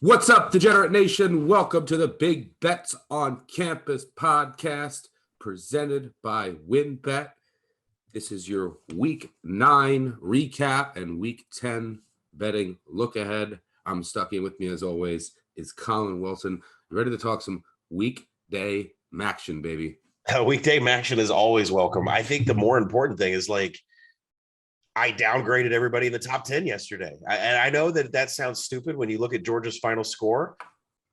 What's up, Degenerate Nation? Welcome to the Big Bets on Campus podcast presented by WynnBet. This is your Week 9 recap and Week 10 betting look ahead. I'm stuck in with me, as always, is Colin Wilson. Ready to talk some weekday action, baby. Weekday action is always welcome. I think the more important thing is I downgraded everybody in the top 10 yesterday. And I know that sounds stupid when you look at Georgia's final score,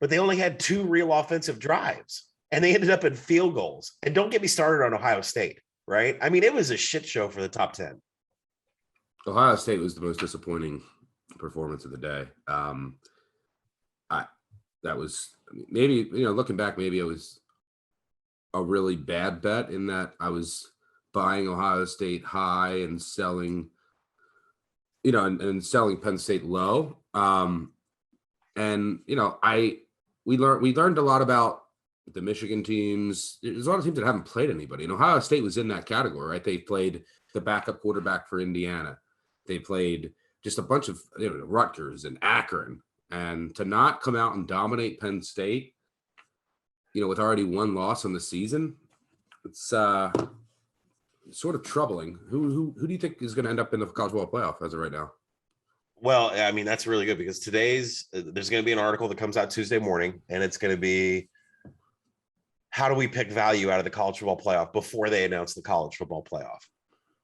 but they only had 2 real offensive drives and they ended up in field goals. And don't get me started on Ohio State, right? I mean, it was a shit show for the top 10. Ohio State was the most disappointing performance of the day. That was maybe, looking back, maybe it was a really bad bet in that I was buying Ohio State high and selling, and selling Penn State low. We learned a lot about the Michigan teams. There's a lot of teams that haven't played anybody. And Ohio State was in that category, right? They played the backup quarterback for Indiana. They played just a bunch of Rutgers and Akron. And to not come out and dominate Penn State, with already 1 loss on the season, it's sort of troubling. Who do you think is going to end up in the college football playoff as of right now? Well, I mean, that's really good because there's going to be an article that comes out Tuesday morning, and it's going to be how do we pick value out of the college football playoff before they announce the college football playoff.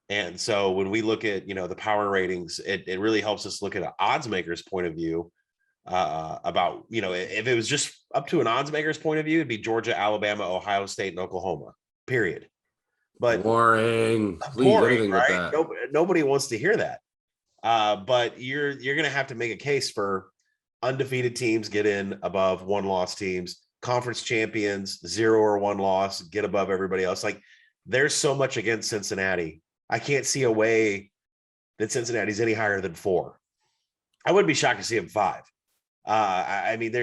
And so when we look at, the power ratings, it really helps us look at an odds maker's point of view about, if it was just up to an odds maker's point of view, it'd be Georgia, Alabama, Ohio State, and Oklahoma, period. But boring, right? Nobody wants to hear that. But you're going to have to make a case for undefeated teams get in above 1-loss teams, conference champions, 0 or 1 loss, get above everybody else. Like there's so much against Cincinnati. I can't see a way that Cincinnati's any higher than 4. I wouldn't be shocked to see him 5. I mean,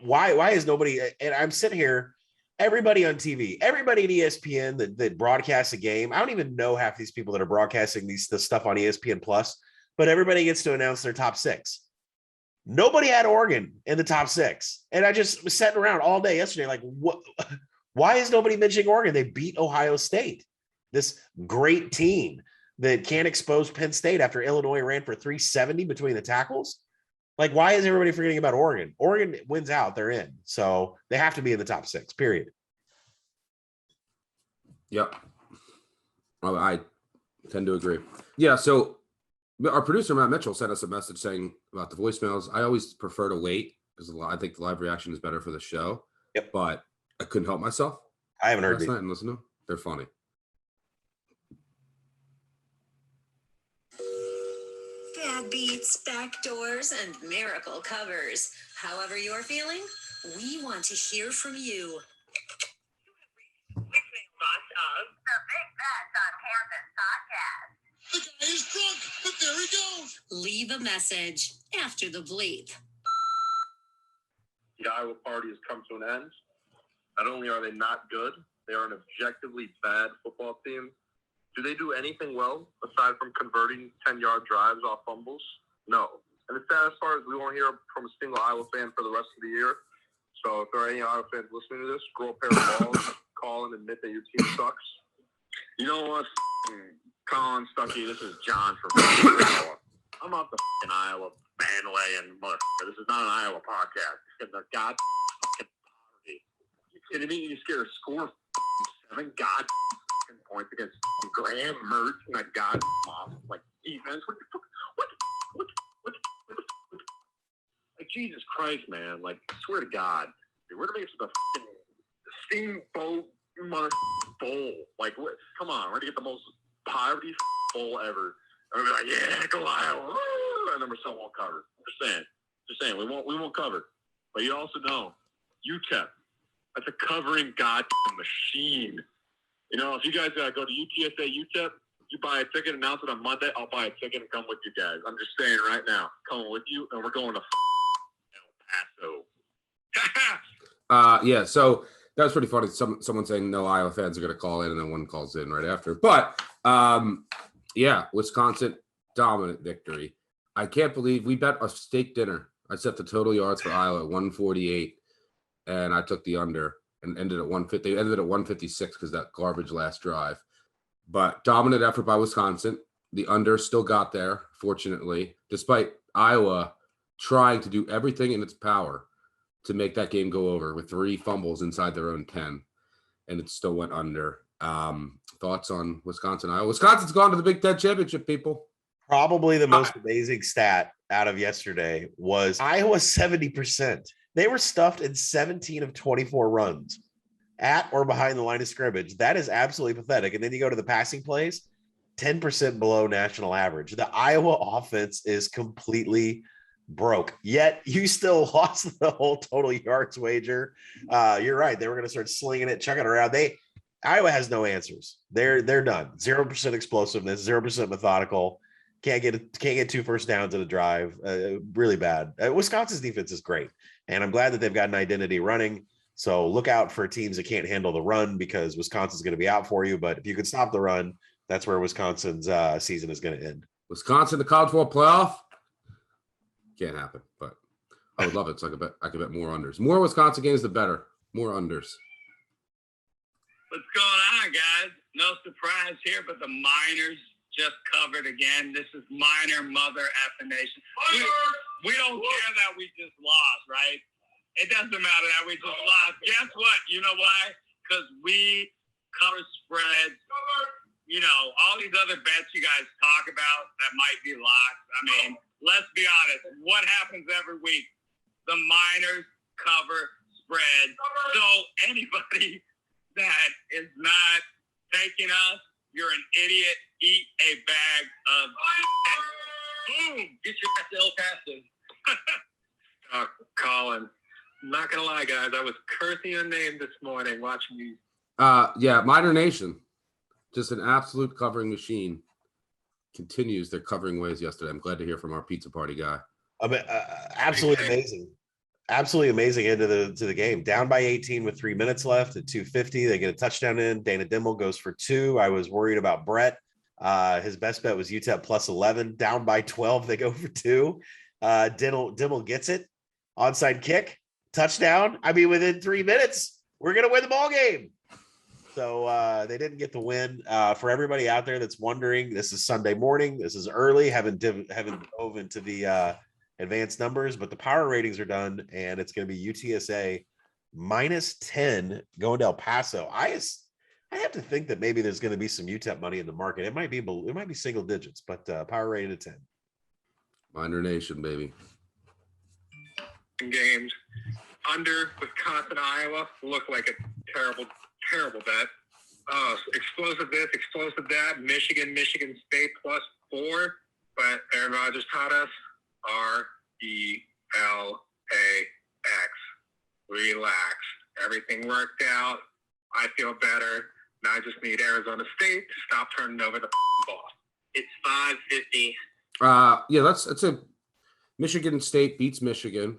why is nobody, and I'm sitting here, everybody on TV, everybody at ESPN that broadcasts a game. I don't even know half these people that are broadcasting this stuff on ESPN Plus, but everybody gets to announce their top 6. Nobody had Oregon in the top 6. And I just was sitting around all day yesterday, like, what? Why is nobody mentioning Oregon? They beat Ohio State, this great team that can't expose Penn State after Illinois ran for 370 between the tackles. Like, why is everybody forgetting about Oregon? Oregon wins out, they're in. So they have to be in the top 6, period. Yep. Well, I tend to agree. Yeah, so our producer, Matt Mitchell, sent us a message saying about the voicemails. I always prefer to wait because I think the live reaction is better for the show. Yep. But I couldn't help myself. I haven't heard last night and listen to them. They're funny. Bad beats, backdoors, and miracle covers. However you're feeling, we want to hear from you. The Big Bets on Campus podcast. The guy is drunk, but there he goes. Leave a message after the bleep. The Iowa party has come to an end. Not only are they not good, they are an objectively bad football team. Do they do anything well aside from converting 10-yard drives off fumbles? No. And the saddest part is we won't hear from a single Iowa fan for the rest of the year. So if there are any Iowa fans listening to this, grow a pair of balls, call and admit that your team sucks. You know what, Colin, Stuckey, this is John from Iowa. I'm off the Iowa bandwagon, motherfucker. This is not an Iowa podcast. It's the god poverty. You kidding me? You scared a score of 7 points against Graham Mertz and that god like defense. What? Like, Jesus Christ, man. Like, I swear to God. Dude, we're going to make it to the Steamboat mother bowl. Like, what? Come on. We're going to get the most poverty bowl ever. And we're like, yeah, go Iowa. And then we're still won't cover. Just saying. We won't cover. But you also know, UTEP. That's a covering goddamn machine. If you guys go to UTSA, UTEP, you buy a ticket, announce it on Monday, I'll buy a ticket and come with you guys. I'm just saying right now. Coming with you, and we're going to El Paso. Yeah, so that was pretty funny. Someone saying no Iowa fans are going to call in, and then one calls in right after. But, yeah, Wisconsin, dominant victory. I can't believe we bet a steak dinner I set the total yards for Iowa at 148, and I took the under and ended at 150. They ended at 156 because that garbage last drive. But dominant effort by Wisconsin. The under still got there, fortunately, despite Iowa trying to do everything in its power to make that game go over with 3 fumbles inside their own 10, and it still went under. Thoughts on Wisconsin, Iowa? Wisconsin's gone to the Big Ten championship, people. Probably the most amazing stat out of yesterday was Iowa 70%. They were stuffed in 17 of 24 runs at or behind the line of scrimmage. That is absolutely pathetic. And then you go to the passing plays, 10% below national average. The Iowa offense is completely broke. Yet you still lost the whole total yards wager. You're right. They were going to start slinging it, chucking it around. Iowa has no answers. They're done. 0% explosiveness, 0% methodical. Can't get 2 first downs in a drive. Really bad. Wisconsin's defense is great, and I'm glad that they've got an identity running. So look out for teams that can't handle the run because Wisconsin's going to be out for you. But if you can stop the run, that's where Wisconsin's season is going to end. Wisconsin, the college football playoff, can't happen. But I would love it. So I could bet more unders. More Wisconsin games, the better. More unders. What's going on, guys? No surprise here, but the Miners just covered again. This is Miner Mother Affirmation. We don't care that we just lost, right? It doesn't matter that we just lost. Guess what? You know why? Because we cover spreads. You know, all these other bets you guys talk about that might be locked. I mean, let's be honest. What happens every week? The Miners cover spreads. So anybody that is not taking us, you're an idiot. Eat a bag of boom. Get your ass to El Paso. Colin, I'm not gonna lie, guys. I was cursing your name this morning watching you. Yeah, Miner Nation, just an absolute covering machine. Continues their covering ways yesterday. I'm glad to hear from our pizza party guy. Absolutely amazing. Absolutely amazing end to the game. Down by 18 with 3 minutes left at 2:50. They get a touchdown in. Dana Dimmel goes for 2. I was worried about Brett. His best bet was UTEP plus 11. Down by 12, they go for 2. Dimmel gets it. Onside kick. Touchdown. I mean, within 3 minutes, we're going to win the ball game. So they didn't get the win. For everybody out there that's wondering, this is Sunday morning. This is early. Haven't dove into the advanced numbers, but the power ratings are done, and it's going to be UTSA minus 10 going to El Paso. I have to think that maybe there's going to be some UTEP money in the market. It might be single digits, but power rated at 10. Miner Nation, baby. Games under Wisconsin, Iowa look like a terrible bet. Explosive this, explosive that. Michigan State plus 4, but Aaron Rodgers taught us RELAX. Relax. Everything worked out. I feel better. Now I just need Arizona State to stop turning over the ball. It's 5:50. Yeah, that's a Michigan State beats Michigan.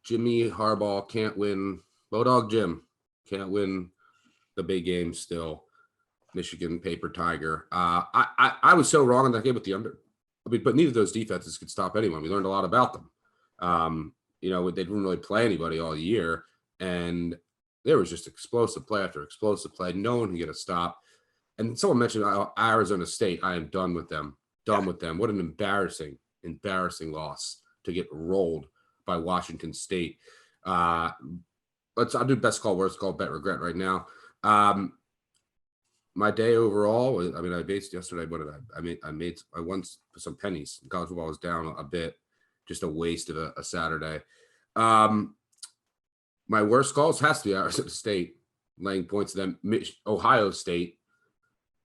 Jimmy Harbaugh can't win. Bodog Jim can't win the big game still. Michigan paper tiger. I was so wrong on that game with the under. I mean, but neither of those defenses could stop anyone. We learned a lot about them. They didn't really play anybody all year, and there was just explosive play after explosive play. No one can get a stop. And someone mentioned Arizona State. I am done with them. Done with them. What an embarrassing loss to get rolled by Washington State. I'll do best call, worst call, bet, regret right now. My day overall, I mean, I based yesterday. What did I won some pennies. College football was down a bit, just a waste of a Saturday. My worst calls has to be Arizona State, laying points to them, Ohio State,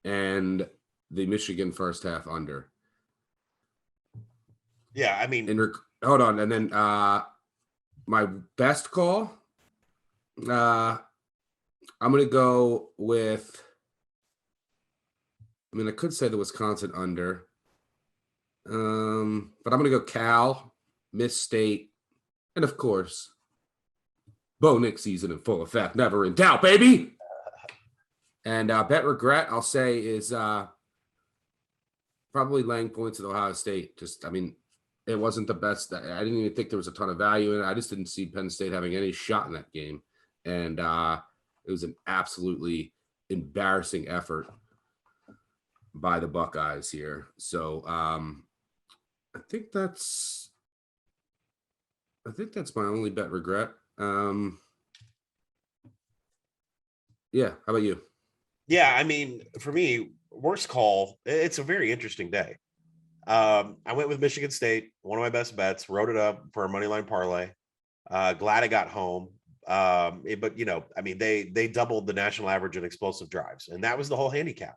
and the Michigan first half under. Yeah, I mean, hold on, and then my best call, I'm going to go with. I mean, I could say the Wisconsin under, but I'm going to go Cal, Miss State, and of course, Bo Nix season in full effect, never in doubt, baby. And bet regret, I'll say, is probably laying points at Ohio State. It wasn't the best. I didn't even think there was a ton of value in it. I just didn't see Penn State having any shot in that game. And it was an absolutely embarrassing effort by the Buckeyes here. So I think that's my only bet regret. Yeah. How about you? Yeah, I mean, for me, worst call. It's a very interesting day. I went with Michigan State, one of my best bets, wrote it up for a money line parlay. Glad I got home. But I mean, they doubled the national average in explosive drives, and that was the whole handicap,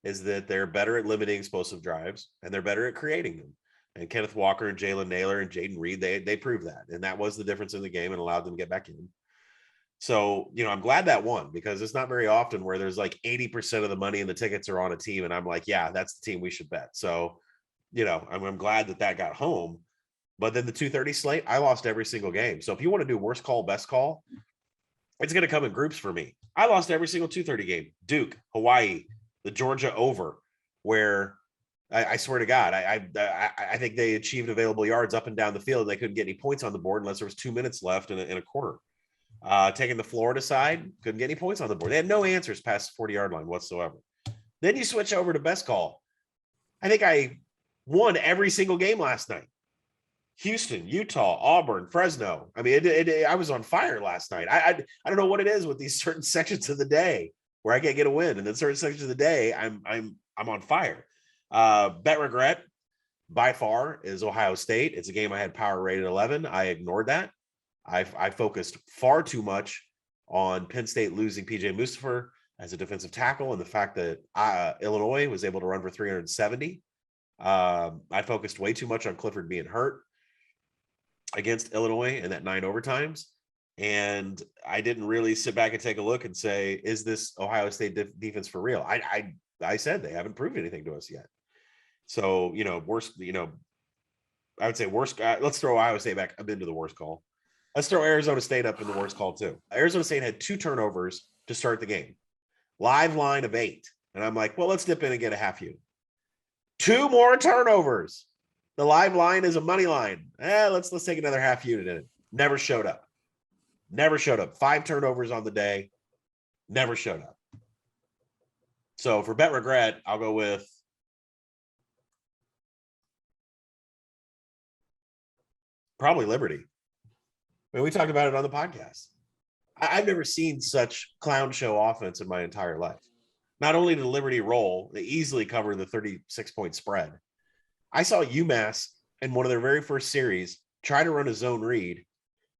is that they're better at limiting explosive drives and they're better at creating them. And Kenneth Walker and Jalen Naylor and Jaden Reed, they proved that, and that was the difference in the game and allowed them to get back in. So, I'm glad that won, because it's not very often where there's like 80% of the money and the tickets are on a team, and I'm like, yeah, that's the team we should bet. So, I'm glad that got home. But then the 2:30 slate, I lost every single game. So if you want to do worst call, best call, it's going to come in groups for me. I lost every single 2:30 game. Duke, Hawaii, the Georgia over, where I swear to God, I think they achieved available yards up and down the field. They couldn't get any points on the board unless there was 2 minutes left in a quarter. Taking the Florida side, couldn't get any points on the board. They had no answers past the 40-yard line whatsoever. Then you switch over to best call. I think I won every single game last night. Houston, Utah, Auburn, Fresno. I mean, I was on fire last night. I don't know what it is with these certain sections of the day where I can't get a win, and then certain sections of the day I'm on fire. Bet regret by far is Ohio State. It's a game I had power rated 11. I ignored that. I focused far too much on Penn State losing PJ Mustapher as a defensive tackle, and the fact that Illinois was able to run for 370. I focused way too much on Clifford being hurt against Illinois in that 9 overtimes. And I didn't really sit back and take a look and say, is this Ohio State defense for real? I said they haven't proved anything to us yet. So, worst, I would say worst. Let's throw Ohio State back up into the worst call. Let's throw Arizona State up in the worst call too. Arizona State had 2 turnovers to start the game. Live line of 8. And I'm like, well, let's dip in and get a half unit. 2 more turnovers. The live line is a money line. Let's take another half unit in it. Never showed up. 5 turnovers on the day. Never showed up. So for bet regret, I'll go with probably Liberty. I mean, we talked about it on the podcast. I've never seen such clown show offense in my entire life. Not only did Liberty roll, they easily covered the 36-point spread. I saw UMass in one of their very first series try to run a zone read,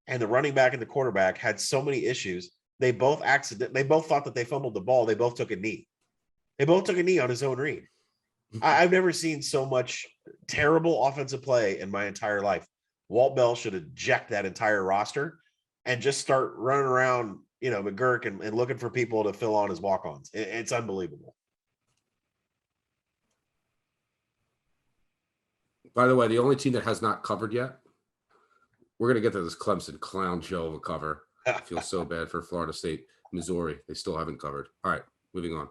and the running back and the quarterback had so many issues. They both thought that they fumbled the ball. They both took a knee. They both took a knee on a zone read. I've never seen so much terrible offensive play in my entire life. Walt Bell should eject that entire roster and just start running around, McGurk and looking for people to fill on his walk-ons. It's unbelievable. By the way, the only team that has not covered yet, we're going to get to this Clemson clown show of a cover. I feel so bad for Florida State, Missouri. They still haven't covered. All right, moving on.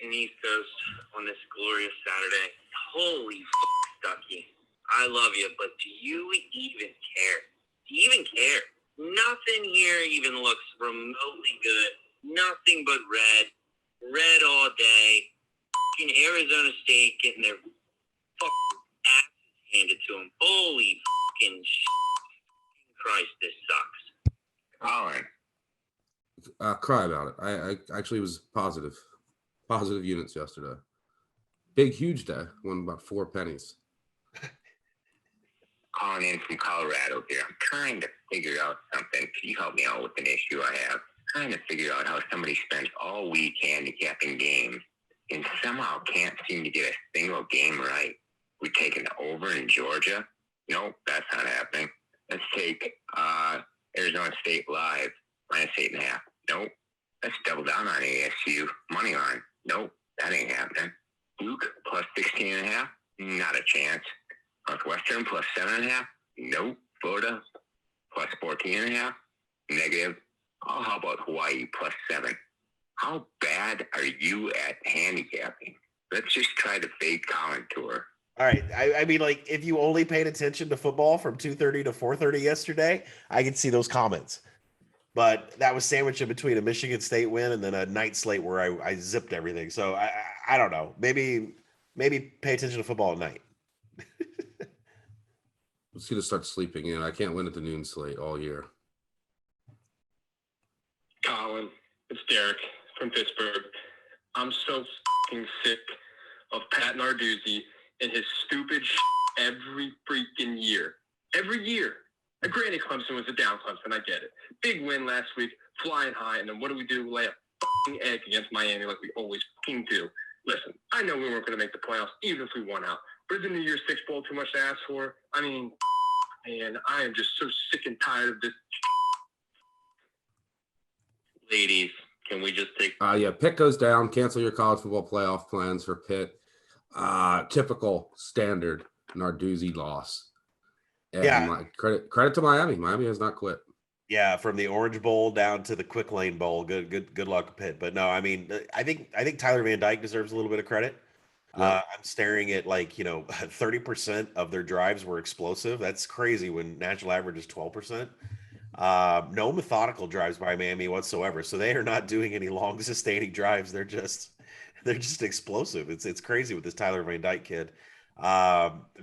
In the East Coast on this glorious Saturday. Holy Stucky. I love you, but do you even care? Do you even care? Nothing here even looks remotely good. Nothing but red. Red all day. Fucking Arizona State getting their fucking asses handed to them. Holy fucking Christ, this sucks. Colin. Cry about it. I actually was positive units yesterday. Big, huge day. Won about 4 pennies. Calling in from Colorado here. I'm trying to figure out something. Can you help me out with an issue I have? Trying to figure out how somebody spends all week handicapping games and somehow can't seem to get a single game right. We're taking the over in Georgia. Nope, that's not happening. Let's take Arizona State live, -8.5. Nope. Let's double down on ASU. Money line. Nope, that ain't happening. Duke +16.5. Not a chance. Northwestern +7.5. Nope. Florida +14.5. Negative. Oh, how about Hawaii +7? How bad are you at handicapping? Let's just try the fake Colin tour. All right. I mean, like, if you only paid attention to football from 2:30 to 4:30 yesterday, I could see those comments. But that was sandwiched in between a Michigan State win and then a night slate where I zipped everything. So I don't know. Maybe pay attention to football at night. Let's see to start sleeping in. I can't win at the noon slate all year. Colin, it's Derek from Pittsburgh. I'm so fucking sick of Pat Narduzzi and his stupid every freaking year. Every year. And granted, Clemson was a down Clemson. I get it. Big win last week, flying high, and then what do? Lay a fucking egg against Miami like we always fucking do. Listen, I know we weren't going to make the playoffs, even if we won out. But is the New Year's Six Bowl too much to ask for? I mean, man, I am just so sick and tired of this. Ladies, can we just take... Yeah, Pitt goes down. Cancel your college football playoff plans for Pitt. Typical standard Narduzzi loss. And credit to Miami. Miami has not quit. Yeah, from the Orange Bowl down to the Quick Lane Bowl. Good luck, Pitt. But no, I mean, I think Tyler Van Dyke deserves a little bit of credit. Yeah. I'm staring at 30% of their drives were explosive. That's crazy when national average is 12%. No methodical drives by Miami whatsoever. So they are not doing any long sustaining drives. They're just explosive. It's crazy with this Tyler Van Dyke kid.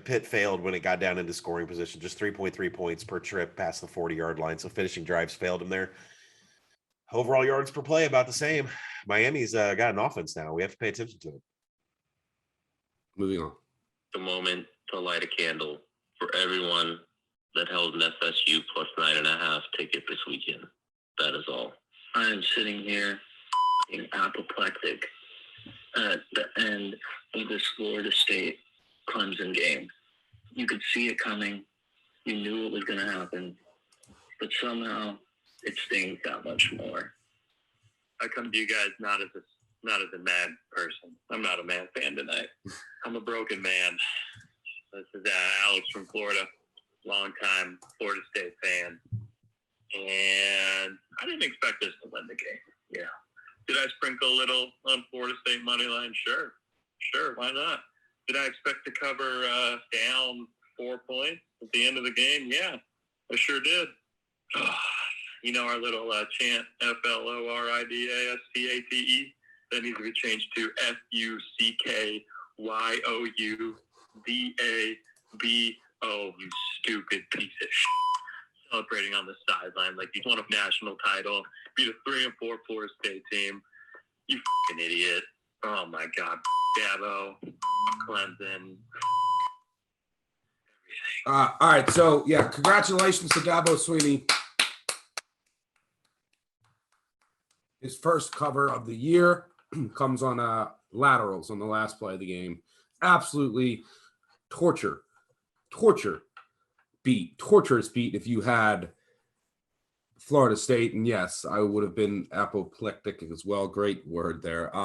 Pitt failed when it got down into scoring position, just 3.3 points per trip past the 40-yard line. So finishing drives failed him there. Overall yards per play about the same. Miami's got an offense now. We have to pay attention to it. Moving on. The moment to light a candle for everyone that held an FSU plus 9.5 ticket this weekend. That is all. I am sitting here in apoplectic at the end of this Florida State Clemson game. You could see it coming. You knew it was going to happen, but somehow it stings that much more. I come to you guys not as a mad person. I'm not a mad fan tonight. I'm a broken man. This is Alex from Florida, longtime Florida State fan, and I didn't expect us to win the game. Yeah. Did I sprinkle a little on Florida State money line? Sure, why not? Did I expect to cover down 4 points at the end of the game? Yeah, I sure did. You know our little chant, FLORIDASTATE? That needs to be changed to FUCKYOUDABO, you stupid piece of shit. Celebrating on the sideline like you won a national title, beat a 3-4 Florida State team. You fucking idiot. Oh my God. Dabo, Clemson. All right. So, yeah, congratulations to Dabo Swinney. His first cover of the year comes on laterals on the last play of the game. Absolutely torturous beat if you had Florida State. And yes, I would have been apoplectic as well. Great word there.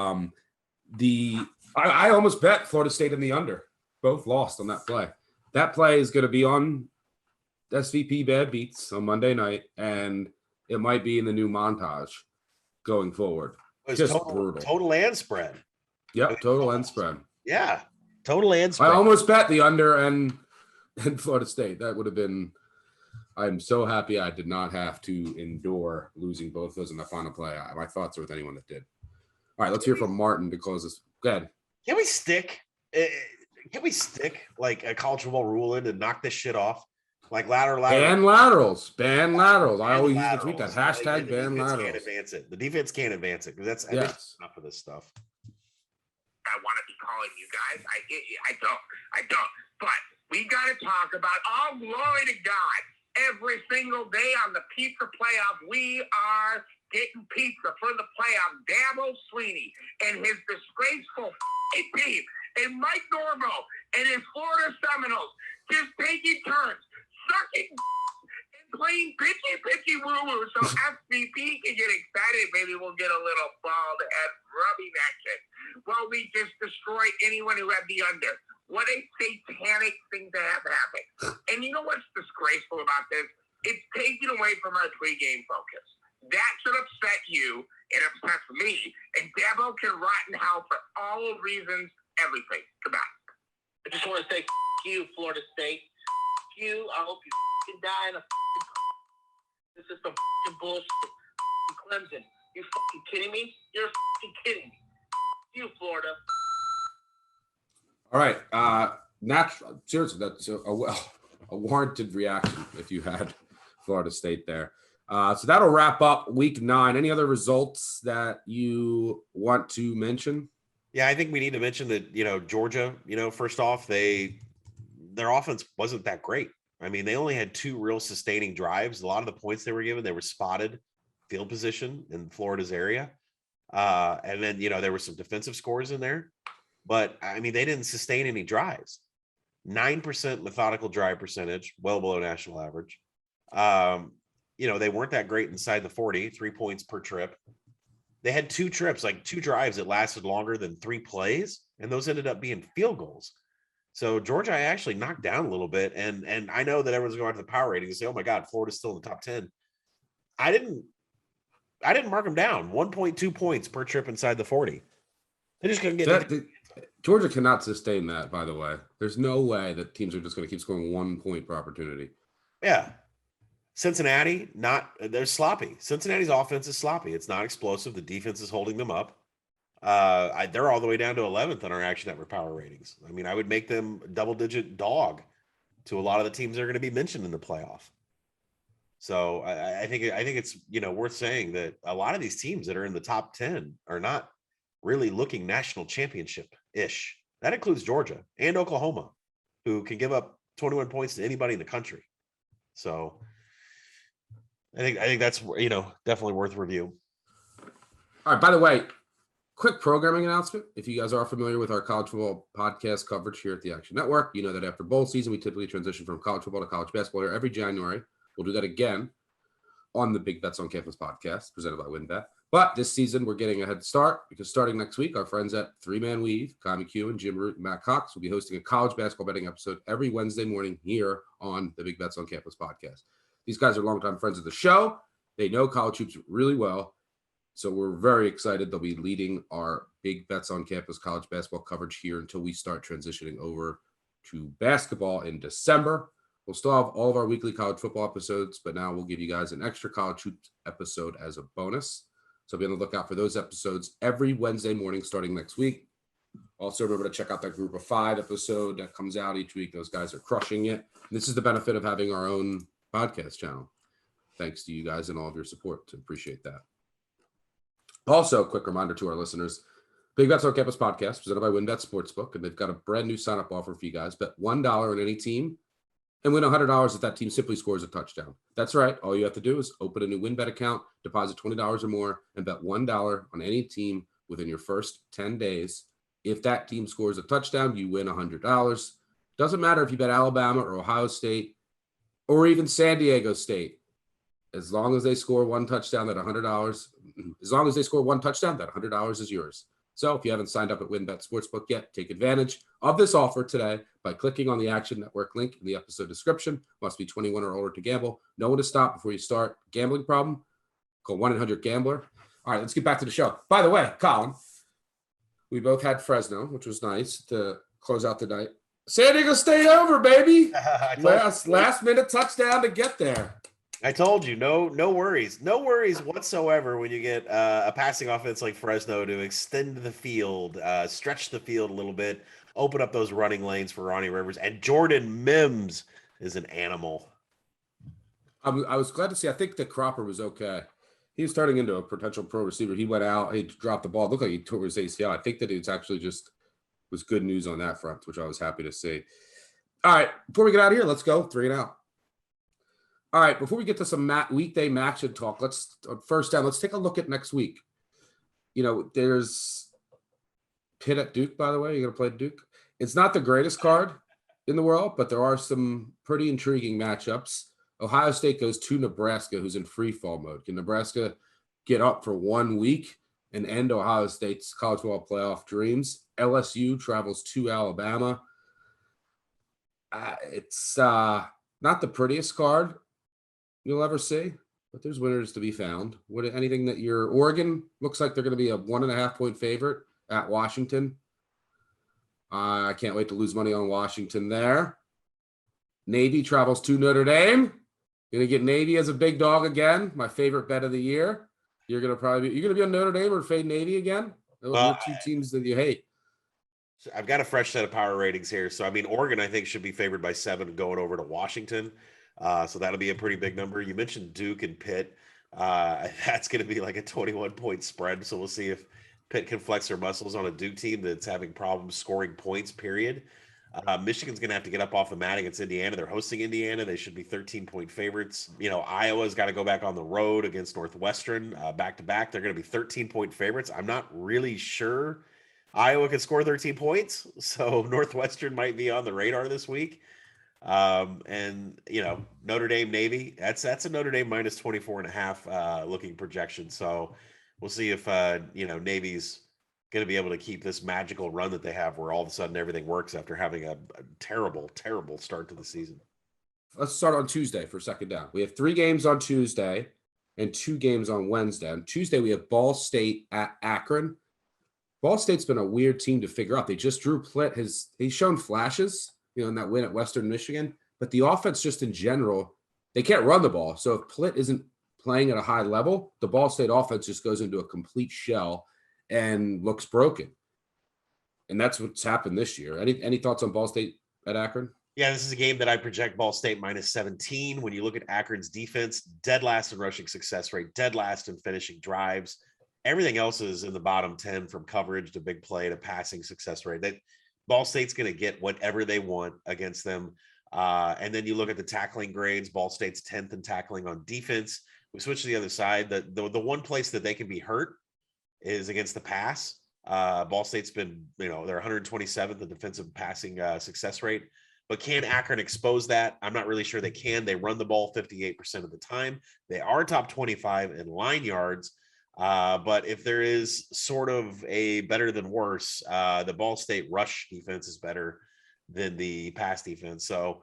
I almost bet Florida State in the under. Both lost on that play. That play is going to be on SVP Bad Beats on Monday night, and it might be in the new montage going forward. Just brutal. Total and spread. Yep, total and spread. Yeah, total and spread. I almost bet the under and Florida State. That would have been – I'm so happy I did not have to endure losing both those in the final play. My thoughts are with anyone that did. All right, let's hear from Martin to close this. Go ahead. Can we stick like a college football rule in and knock this shit off? Like lateral. Ban laterals. I always use the tweet that hashtag ban laterals. Can't advance it. The defense can't advance it because that's enough of this stuff. I want to be calling you guys. I don't. But we got to talk about all glory to God. Every single day on the pizza playoff, we are getting pizza for the playoff. Dabo Swinney and his disgraceful team, and Mike Norvell and his Florida Seminoles just taking turns sucking and playing pitchy woo-woo so SVP can get excited. Maybe we'll get a little bald head rubbing action. Well, we just destroyed anyone who had the under. What a satanic thing to have happen. And you know what's disgraceful about this? It's taken away from our pregame focus. That should upset you. It upsets me. And Dabo can rot in hell for all reasons you. I hope you fucking die in a This is some fucking bullshit. Clemson. You fucking kidding me? You're fucking kidding me. You, Florida. All right. Seriously, that's a warranted reaction if you had Florida State there. So that'll wrap up week 9. Any other results that you want to mention? Yeah, I think we need to mention that, Georgia, first off, their offense wasn't that great. I mean, they only had 2 real sustaining drives. A lot of the points they were given, they were spotted field position in Florida's area. And then, there were some defensive scores in there. But, I mean, they didn't sustain any drives. 9% methodical drive percentage, well below national average. They weren't that great inside the 40, 3 points per trip. They had 2 trips, like 2 drives that lasted longer than 3 plays, and those ended up being field goals. So Georgia, I actually knocked down a little bit, and I know that everyone's going to the power ratings and say, "Oh my God, Florida's still in the top 10." I didn't mark them down. 1.2 points per trip inside the 40. They just couldn't get Georgia cannot sustain that, by the way. There's no way that teams are just going to keep scoring 1 point per opportunity. Yeah. Cincinnati, they're sloppy. Cincinnati's offense is sloppy. It's not explosive. The defense is holding them up. They're all the way down to 11th on our Action Network power ratings. I mean, I would make them double-digit dog to a lot of the teams that are going to be mentioned in the playoff. So I think it's worth saying that a lot of these teams that are in the top 10 are not really looking national championship-ish. That includes Georgia and Oklahoma, who can give up 21 points to anybody in the country. So I think that's definitely worth review. All right. By the way, quick programming announcement. If you guys are familiar with our college football podcast coverage here at the Action Network, you know that after bowl season, we typically transition from college football to college basketball here every January. We'll do that again on the Big Bets on Campus podcast presented by WynnBet. But this season, we're getting a head start because starting next week, our friends at Three Man Weave, Kai McHugh, Jim Root, and Matt Cox will be hosting a college basketball betting episode every Wednesday morning here on the Big Bets on Campus podcast. These guys are longtime friends of the show. They know college hoops really well. So we're very excited. They'll be leading our Big Bets on Campus college basketball coverage here until we start transitioning over to basketball in December. We'll still have all of our weekly college football episodes, but now we'll give you guys an extra college hoops episode as a bonus. So be on the lookout for those episodes every Wednesday morning starting next week. Also, remember to check out that Group of 5 episode that comes out each week. Those guys are crushing it. And this is the benefit of having our own podcast channel. Thanks to you guys and all of your support. To appreciate that. Also, quick reminder to our listeners, Big Bets on Campus podcast presented by WynnBet Sportsbook, and they've got a brand new sign-up offer for you guys. Bet $1 on any team and win $100 if that team simply scores a touchdown. That's right. All you have to do is open a new WynnBet account, deposit $20 or more, and bet $1 on any team within your first 10 days. If that team scores a touchdown, you win $100. Doesn't matter if you bet Alabama or Ohio State or even San Diego State. As long as they score one touchdown, that $100. As long as they score one touchdown, that $100 is yours. So if you haven't signed up at WynnBet Sportsbook yet, take advantage of this offer today by clicking on the Action Network link in the episode description. Must be 21 or older to gamble. Know when to stop before you start. Gambling problem? Call 1-800-GAMBLER. All right, let's get back to the show. By the way, Colin, we both had Fresno, which was nice to close out the night. San Diego State over, baby. Last minute touchdown to get there. I told you, no worries. No worries whatsoever when you get a passing offense like Fresno to extend the field, stretch the field a little bit, open up those running lanes for Ronnie Rivers. And Jordan Mims is an animal. I was glad to see. I think the Cropper was okay. He was turning into a potential pro receiver. He went out. He dropped the ball. It looked like he tore his ACL. I think that it's actually just was good news on that front, which I was happy to see. All right, before we get out of here, let's go 3 and out. All right, before we get to some weekday matchup talk, let's take a look at next week. There's Pitt at Duke, by the way. You're going to play Duke. It's not the greatest card in the world, but there are some pretty intriguing matchups. Ohio State goes to Nebraska, who's in free fall mode. Can Nebraska get up for 1 week and end Ohio State's college football playoff dreams? LSU travels to Alabama. It's not the prettiest card you'll ever see, but there's winners to be found. Anything that Oregon looks like they're going to be a 1.5 point favorite at Washington. I can't wait to lose money on Washington there. Navy travels to Notre Dame. Gonna get Navy as a big dog again. My favorite bet of the year. You're gonna be on Notre Dame or fade Navy again. Those are two teams that you hate. So I've got a fresh set of power ratings here. So I mean, Oregon I think should be favored by 7 going over to Washington. So that'll be a pretty big number. You mentioned Duke and Pitt. That's going to be like a 21-point spread. So we'll see if Pitt can flex their muscles on a Duke team that's having problems scoring points. Period. Michigan's going to have to get up off the mat against Indiana. They're hosting Indiana. They should be 13-point favorites. Iowa's got to go back on the road against Northwestern back to back. They're going to be 13-point favorites. I'm not really sure Iowa can score 13 points, so Northwestern might be on the radar this week. And Notre Dame Navy, that's a Notre Dame minus 24.5 looking projection. So we'll see if Navy's going to be able to keep this magical run that they have where all of a sudden everything works after having a terrible start to the season. Let's start on Tuesday for second down. We have 3 games on Tuesday and 2 games on Wednesday. On Tuesday, we have Ball State at Akron. Ball State's been a weird team to figure out. They just drew Plitt. He's shown flashes, in that win at Western Michigan, but the offense just in general, they can't run the ball. So if Plitt isn't playing at a high level, the Ball State offense just goes into a complete shell and looks broken. And that's what's happened this year. Any thoughts on Ball State at Akron? Yeah, this is a game that I project Ball State minus 17. When you look at Akron's defense, dead last in rushing success rate, dead last in finishing drives. Everything else is in the bottom 10 from coverage to big play to passing success rate. That Ball State's going to get whatever they want against them. And then you look at the tackling grades. Ball State's 10th in tackling on defense. We switch to the other side. The one place that they can be hurt is against the pass. Ball State's been, they're 127th in defensive passing success rate. But can Akron expose that? I'm not really sure they can. They run the ball 58% of the time. They are top 25 in line yards. But if there is sort of a better than worse, the Ball State rush defense is better than the pass defense. So,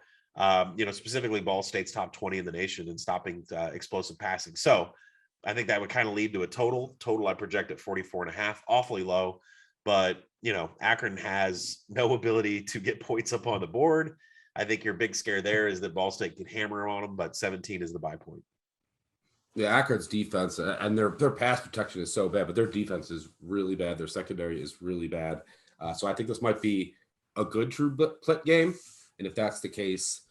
specifically Ball State's top 20 in the nation in stopping explosive passing. So I think that would kind of lead to a total I project at 44.5, awfully low, but Akron has no ability to get points up on the board. I think your big scare there is that Ball State can hammer on them, but 17 is the buy point. Yeah, Akron's defense and their pass protection is so bad, but their defense is really bad. Their secondary is really bad. So I think this might be a good true Plitt game. And if that's the case,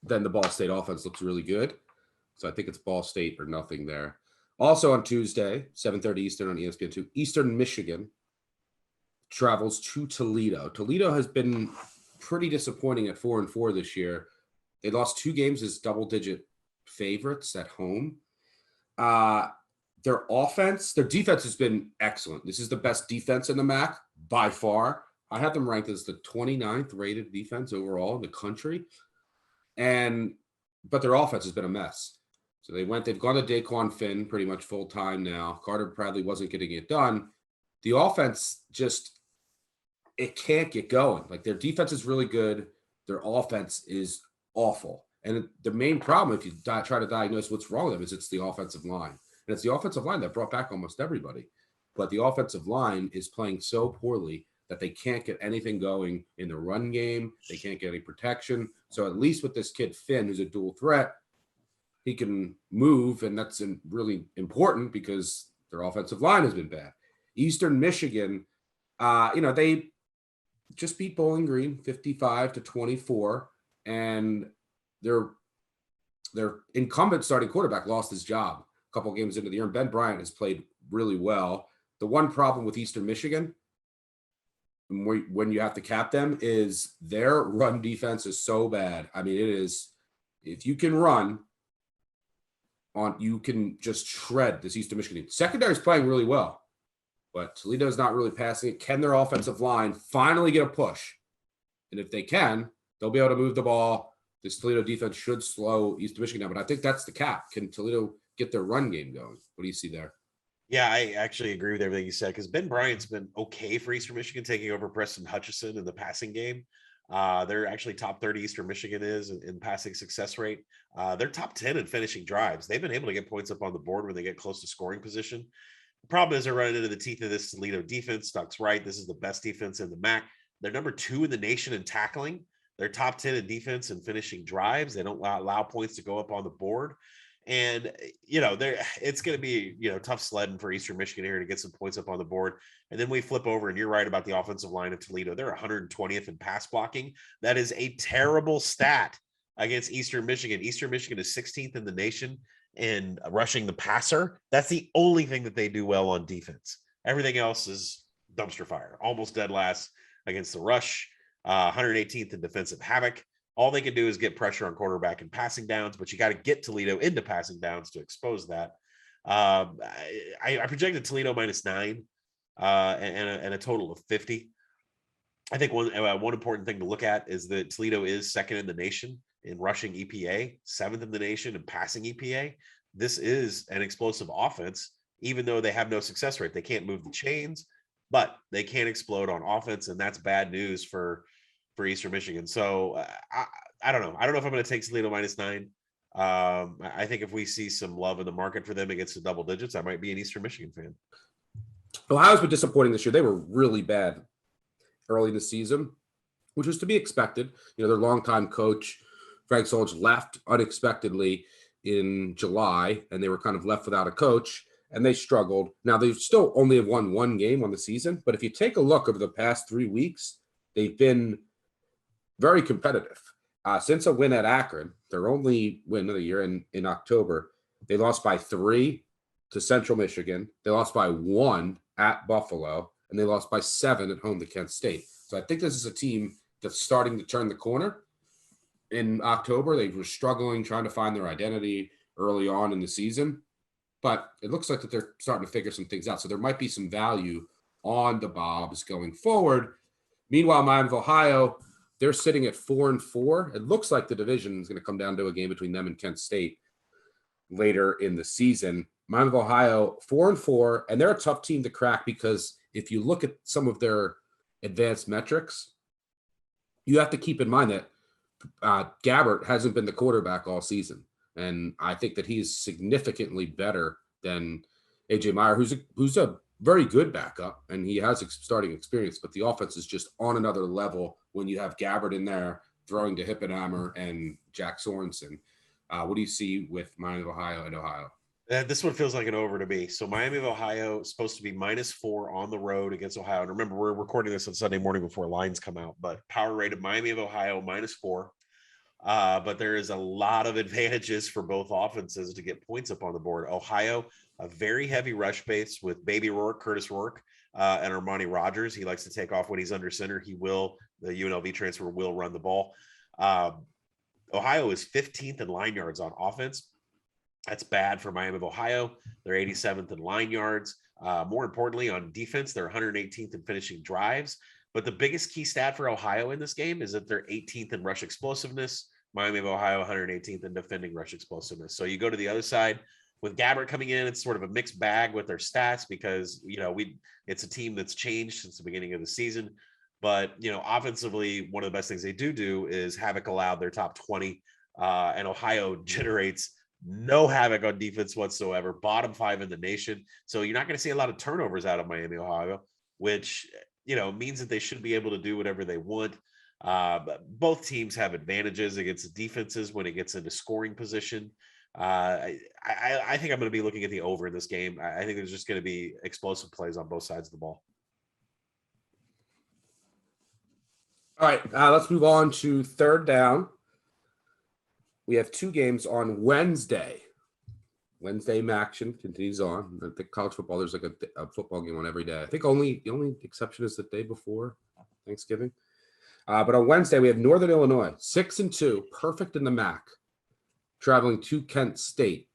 then the Ball State offense looks really good. So I think it's Ball State or nothing there. Also on Tuesday, 7:30 Eastern on ESPN2, Eastern Michigan travels to Toledo. Toledo has been pretty disappointing at 4-4 this year. They lost 2 games as double-digit favorites at home. Their defense has been excellent. This is the best defense in the MAC by far. I have them ranked as the 29th rated defense overall in the country. But their offense has been a mess. So they've gone to Daquan Finn pretty much full time now. Carter Bradley wasn't getting it done. The offense it can't get going. Like their defense is really good. Their offense is awful. And the main problem, if you try to diagnose what's wrong with them, is it's the offensive line. And it's the offensive line that brought back almost everybody. But the offensive line is playing so poorly that they can't get anything going in the run game. They can't get any protection. So at least with this kid, Finn, who's a dual threat, he can move, and that's really important because their offensive line has been bad. Eastern Michigan, they just beat Bowling Green 55-24, and their incumbent starting quarterback lost his job a couple games into the year, and Ben Bryant has played really well. The one problem with Eastern Michigan, when you have to cap them, is their run defense is so bad. I mean, it is, if you can run you can just shred this Eastern Michigan team. Secondary is playing really well, but Toledo's not really passing it. Can their offensive line finally get a push? And if they can, they'll be able to move the ball. This Toledo defense should slow Eastern Michigan down, but I think that's the cap. Can Toledo get their run game going? What do you see there? Yeah, I actually agree with everything you said because Ben Bryant's been okay for Eastern Michigan, taking over Preston Hutchison in the passing game. They're actually top 30 Eastern Michigan is in passing success rate. They're top 10 in finishing drives. They've been able to get points up on the board when they get close to scoring position. The problem is they're running into the teeth of this Toledo defense. Stuck's right. This is the best defense in the MAC. They're number 2 in the nation in tackling. They're top 10 in defense and finishing drives. They don't allow points to go up on the board. And, it's going to be, tough sledding for Eastern Michigan here to get some points up on the board. And then we flip over, and you're right about the offensive line of Toledo. They're 120th in pass blocking. That is a terrible stat against Eastern Michigan. Eastern Michigan is 16th in the nation in rushing the passer. That's the only thing that they do well on defense. Everything else is dumpster fire, almost dead last against the rush, 118th in defensive havoc. All they can do is get pressure on quarterback and passing downs, but you got to get Toledo into passing downs to expose that. I projected Toledo -9 and a total of 50. I think one important thing to look at is that Toledo is second in the nation in rushing EPA, 7th in the nation in passing EPA. This is an explosive offense, even though they have no success rate. They can't move the chains, but they can explode on offense, and that's bad news for Eastern Michigan. So I don't know. I don't know if I'm going to take Toledo -9. I think if we see some love in the market for them against the double digits, I might be an Eastern Michigan fan. Ohio's been disappointing this year. They were really bad early in the season, which was to be expected. Their longtime coach, Frank Solich, left unexpectedly in July, and they were kind of left without a coach, and they struggled. Now, they still only have won one game on the season, but if you take a look over the past 3 weeks, they've been very competitive. Since a win at Akron, their only win of the year in October, they lost by 3 to Central Michigan. They lost by 1 at Buffalo, and they lost by 7 at home to Kent State. So I think this is a team that's starting to turn the corner. In October, they were struggling, trying to find their identity early on in the season, but it looks like that they're starting to figure some things out. So there might be some value on the Bobs going forward. Meanwhile, Miami of Ohio, they're sitting at 4-4. It looks like the division is going to come down to a game between them and Kent State later in the season. Miami of Ohio, 4-4, and they're a tough team to crack because if you look at some of their advanced metrics, you have to keep in mind that Gabbert hasn't been the quarterback all season, and I think that he's significantly better than A.J. Meyer, who's a very good backup, and he has starting experience, but the offense is just on another level when you have Gabbert in there throwing to Hippenhammer and Jack Sorensen. What do you see with Miami of Ohio and Ohio? This one feels like an over to me. So Miami of Ohio is supposed to be -4 on the road against Ohio. And remember, we're recording this on Sunday morning before lines come out, but power rated Miami of Ohio -4. But there is a lot of advantages for both offenses to get points up on the board. Ohio, a very heavy rush base with Baby Rourke, Curtis Rourke, and Armani Rogers. He likes to take off when he's under center. The UNLV transfer will run the ball. Ohio is 15th in line yards on offense. That's bad for Miami of Ohio. They're 87th in line yards. More importantly, on defense, they're 118th in finishing drives. But the biggest key stat for Ohio in this game is that they're 18th in rush explosiveness. Miami of Ohio, 118th in defending rush explosiveness. So you go to the other side with Gabbert coming in, it's sort of a mixed bag with their stats because, it's a team that's changed since the beginning of the season. But, offensively, one of the best things they do is havoc allowed their top 20. And Ohio generates no havoc on defense whatsoever, bottom 5 in the nation. So you're not going to see a lot of turnovers out of Miami, Ohio, which, means that they should be able to do whatever they want. But both teams have advantages against the defenses when it gets into scoring position. I think I'm going to be looking at the over in this game. I think there's just going to be explosive plays on both sides of the ball. All right, let's move on to third down. We have 2 games on Wednesday. Wednesday action continues on. I think college football, there's like a football game on every day. I think the only exception is the day before Thanksgiving. But on Wednesday, we have Northern Illinois, 6-2, perfect in the MAC, traveling to Kent State.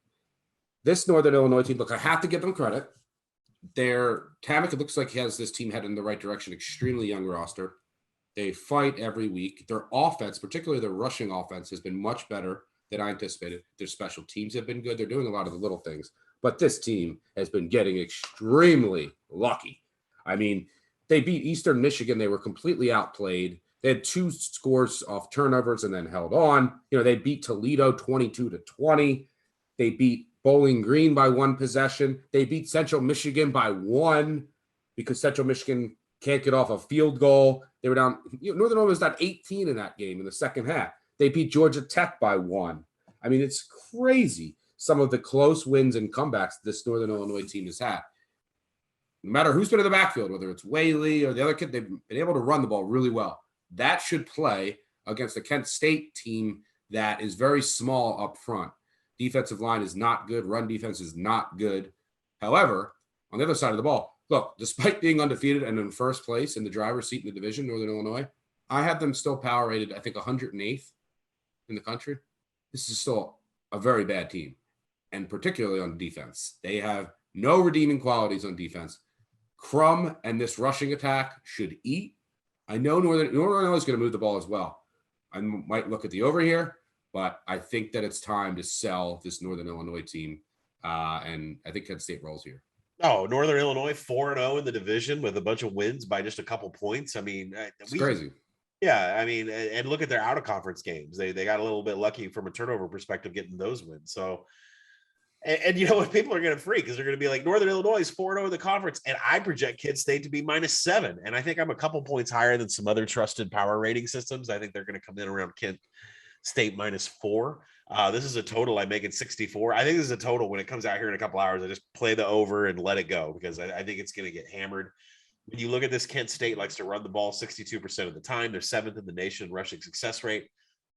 This Northern Illinois team, look, I have to give them credit. Kamek, it looks like he has this team headed in the right direction, extremely young roster. They fight every week. Their offense, particularly their rushing offense, has been much better than I anticipated. Their special teams have been good. They're doing a lot of the little things. But this team has been getting extremely lucky. I mean, they beat Eastern Michigan. They were completely outplayed. They had 2 scores off turnovers and then held on. They beat Toledo 22-20. They beat Bowling Green by 1 possession. They beat Central Michigan by 1 because Central Michigan can't get off a field goal. They were down. Northern Illinois was down 18 in that game in the second half. They beat Georgia Tech by 1. I mean, it's crazy. Some of the close wins and comebacks this Northern Illinois team has had. No matter who's been in the backfield, whether it's Whaley or the other kid, they've been able to run the ball really well. That should play against a Kent State team that is very small up front. Defensive line is not good. Run defense is not good. However, on the other side of the ball, look, despite being undefeated and in first place in the driver's seat in the division, Northern Illinois, I had them still power rated, I think, 108th in the country. This is still a very bad team, and particularly on defense. They have no redeeming qualities on defense. Crum and this rushing attack should eat. I know Northern Illinois is going to move the ball as well. I might look at the over here, but I think that it's time to sell this Northern Illinois team, and I think Kent State rolls here. Oh, Northern Illinois 4-0 in the division with a bunch of wins by just a couple points. I mean, it's crazy. Yeah, I mean, and look at their out-of-conference games. They got a little bit lucky from a turnover perspective getting those wins. So, and you know what? People are going to freak because they're going to be like, Northern Illinois is 4-0 in the conference, and I project Kent State to be -7. And I think I'm a couple points higher than some other trusted power rating systems. I think they're going to come in around Kent State -4. This is a total I make it 64. I think this is a total when it comes out here in a couple hours. I just play the over and let it go because I think it's going to get hammered. When you look at this, Kent State likes to run the ball 62% of the time. They're 7th in the nation in rushing success rate.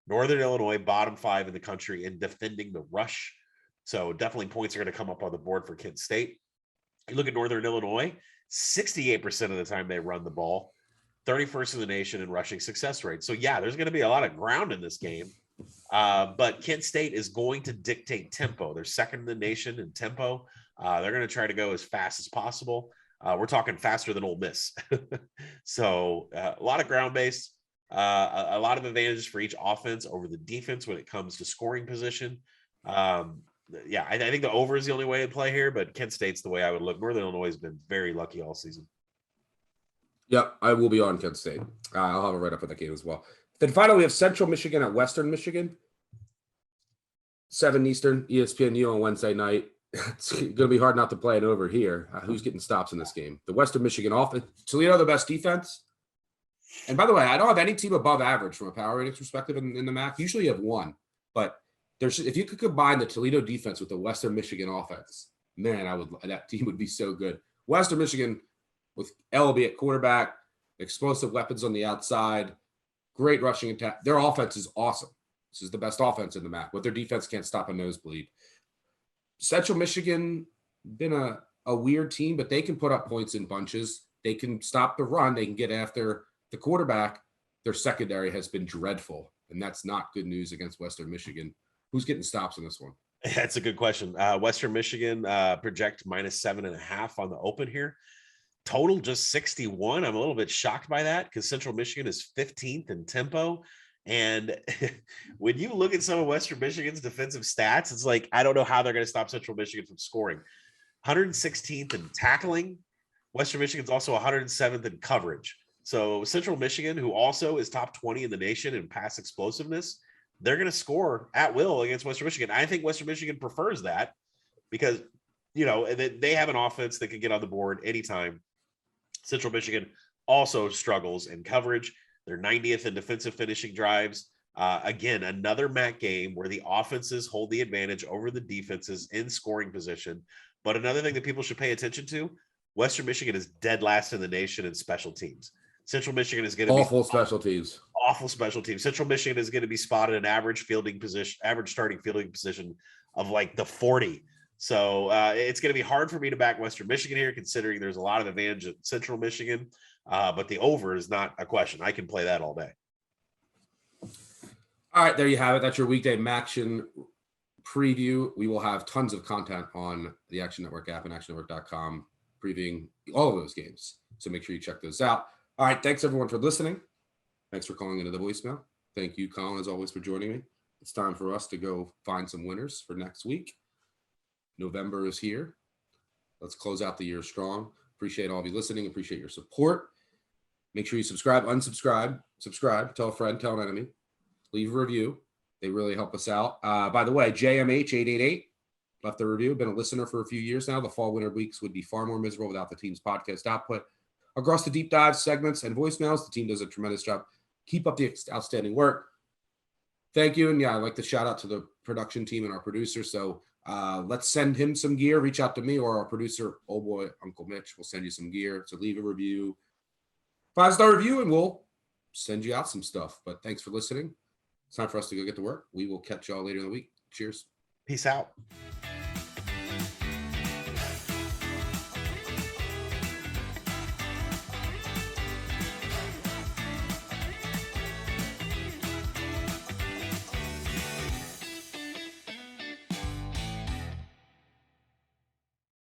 Northern Illinois, bottom 5 in the country in defending the rush. So definitely points are going to come up on the board for Kent State. You look at Northern Illinois, 68% of the time they run the ball, 31st in the nation in rushing success rate. So yeah, there's going to be a lot of ground in this game. But Kent State is going to dictate tempo. They're 2nd in the nation in tempo. They're going to try to go as fast as possible. We're talking faster than Ole Miss. So a lot of ground base, a lot of advantages for each offense over the defense when it comes to scoring position. Yeah, I think the over is the only way to play here, but Kent State's the way I would look. Northern Illinois has been very lucky all season. Yep, I will be on Kent State. I'll have a write-up of that game as well. Then finally, we have Central Michigan at Western Michigan. 7 Eastern, ESPNU on Wednesday night. It's going to be hard not to play it over here. Who's getting stops in this game? The Western Michigan offense. Toledo, the best defense. And by the way, I don't have any team above average from a power ratings perspective in the MAC. Usually you have one. But if you could combine the Toledo defense with the Western Michigan offense, man, that team would be so good. Western Michigan with Elby at quarterback, explosive weapons on the outside, great rushing attack. Their offense is awesome. This is the best offense in the MAC. But their defense can't stop a nosebleed. Central Michigan been a weird team, but they can put up points in bunches. They can stop the run. They can get after the quarterback. Their secondary has been dreadful, and that's not good news against Western Michigan. Who's getting stops in this one? That's a good question. Western Michigan project -7.5 on the open here. Total just 61. I'm a little bit shocked by that because Central Michigan is 15th in tempo. And when you look at some of Western Michigan's defensive stats, it's like, I don't know how they're going to stop Central Michigan from scoring. 116th in tackling. Western Michigan's also 107th in coverage. So Central Michigan, who also is top 20 in the nation in pass explosiveness, they're going to score at will against Western Michigan. I think Western Michigan prefers that because, they have an offense that can get on the board anytime. Central Michigan also struggles in coverage. They're 90th in defensive finishing drives. Again, another MAC game where the offenses hold the advantage over the defenses in scoring position. But another thing that people should pay attention to, Western Michigan is dead last in the nation in special teams. Central Michigan is going to be special teams. Awful special teams. Central Michigan is going to be spotted an average starting fielding position of like the 40. So it's going to be hard for me to back Western Michigan here, considering there's a lot of advantage at Central Michigan. But the over is not a question. I can play that all day. All right, there you have it. That's your weekday Maction preview. We will have tons of content on the Action Network app and actionnetwork.com previewing all of those games. So make sure you check those out. All right, thanks everyone for listening. Thanks for calling into the voicemail. Thank you, Colin, as always, for joining me. It's time for us to go find some winners for next week. November is here. Let's close out the year strong. Appreciate all of you listening. Appreciate your support. Make sure you subscribe, unsubscribe, subscribe, tell a friend, tell an enemy, leave a review. They really help us out. By the way, JMH888 left a review. Been a listener for a few years now. The fall winter weeks would be far more miserable without the team's podcast output. across the deep dive segments and voicemails. The team does a tremendous job. Keep up the outstanding work. Thank you. And yeah, I'd like to shout out to the production team and our producer. So let's send him some gear. Reach out to me or our producer, old boy, Uncle Mitch. We'll send you some gear. So leave a review, 5-star review, and we'll send you out some stuff. But thanks for listening. It's time for us to go get to work. We will catch y'all later in the week. Cheers. Peace out.